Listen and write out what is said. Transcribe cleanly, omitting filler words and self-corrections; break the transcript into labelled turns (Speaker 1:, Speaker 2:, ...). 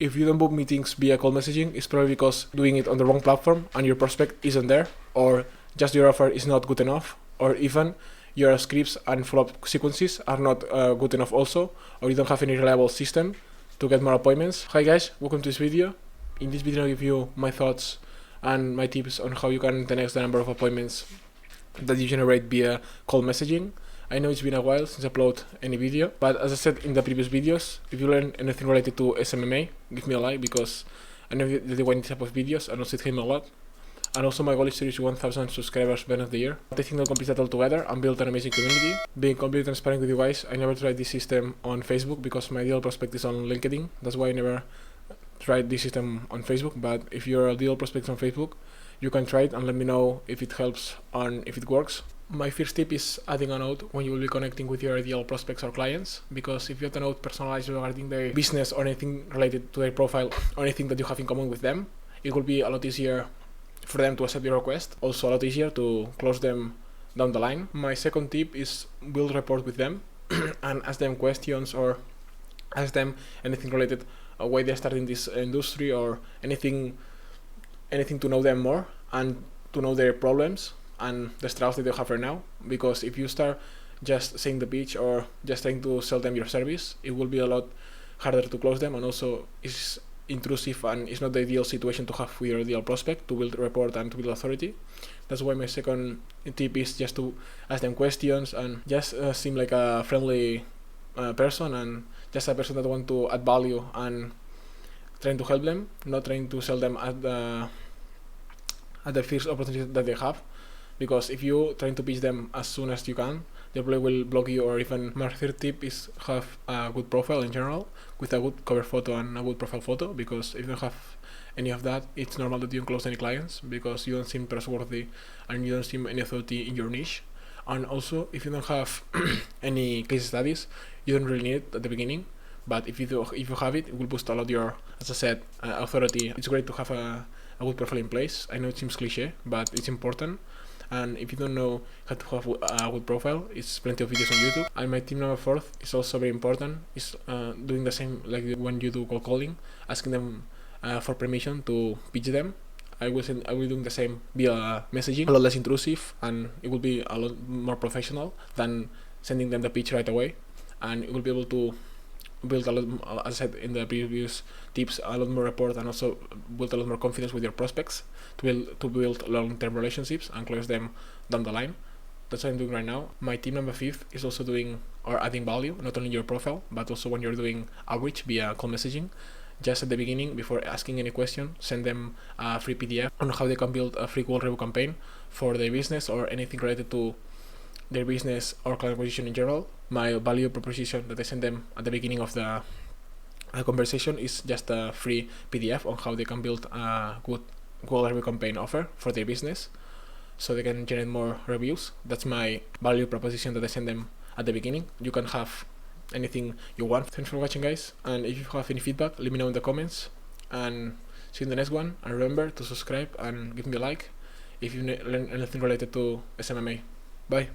Speaker 1: If you don't book meetings via call messaging, it's probably because doing it on the wrong platform and your prospect isn't there, or just your offer is not good enough, or even your scripts and follow-up sequences are not good enough also, or you don't have any reliable system to get more appointments. Hi guys, welcome to this video. In this video I'll give you my thoughts and my tips on how you can 10x the number of appointments that you generate via call messaging. I know it's been a while since I uploaded any video, but as I said in the previous videos, if you learn anything related to SMMA, give me a like, because I know that you want this type of videos and also it helped me a lot. And also my goal is to reach 1000 subscribers by the end of the year. I think I'll complete that all together and build an amazing community. Being completely transparent with you guys, I never tried this system on Facebook because my ideal prospect is on LinkedIn. That's why I never tried this system on Facebook. But if your ideal prospect is on Facebook, you can try it and let me know if it helps and if it works. My first tip is adding a note when you will be connecting with your ideal prospects or clients, because if you have a note personalized regarding their business or anything related to their profile or anything that you have in common with them, it will be a lot easier for them to accept your request, also a lot easier to close them down the line. My second tip is build rapport with them and ask them questions or ask them anything related why they're starting this industry or anything to know them more and to know their problems and the struggles that they have right now. Because if you start just saying the pitch or just trying to sell them your service, it will be a lot harder to close them, and also it's intrusive and it's not the ideal situation to have with your ideal prospect to build rapport and to build authority. That's why my second tip is just to ask them questions and just seem like a friendly person and just a person that wants to add value and trying to help them, not trying to sell them at the first opportunity that they have. Because if you trying to pitch them as soon as you can, they probably will block you. Or even my third tip is have a good profile in general, with a good cover photo and a good profile photo. Because if you don't have any of that, it's normal that you don't close any clients because you don't seem trustworthy and you don't seem any authority in your niche. And also, if you don't have any case studies, you don't really need it at the beginning. But if you have it, it will boost a lot your, as I said, authority. It's great to have a good profile in place. I know it seems cliche, but it's important. And if you don't know how to have a good profile, it's plenty of videos on YouTube. And my tip number 4 is also very important. Is doing the same like when you do cold calling, asking them for permission to pitch them. I will be doing the same via messaging, a lot less intrusive, and it will be a lot more professional than sending them the pitch right away. And it will be able to build a lot, as I said in the previous tips, a lot more rapport and also build a lot more confidence with your prospects to build long-term relationships and close them down the line. That's what I'm doing right now. My tip number 5 is also doing or adding value, not only in your profile, but also when you're doing outreach via call messaging. Just at the beginning, before asking any question, send them a free PDF on how they can build a free cold review campaign for their business or anything related to their business or client acquisition in general. My value proposition that I send them at the beginning of the conversation is just a free PDF on how they can build a good review campaign offer for their business so they can generate more reviews. That's my value proposition that I send them at the beginning. You can have anything you want. Thanks for watching, guys, and if you have any feedback, let me know in the comments, and see you in the next one. And remember to subscribe and give me a like if you learn anything related to SMMA. Bye.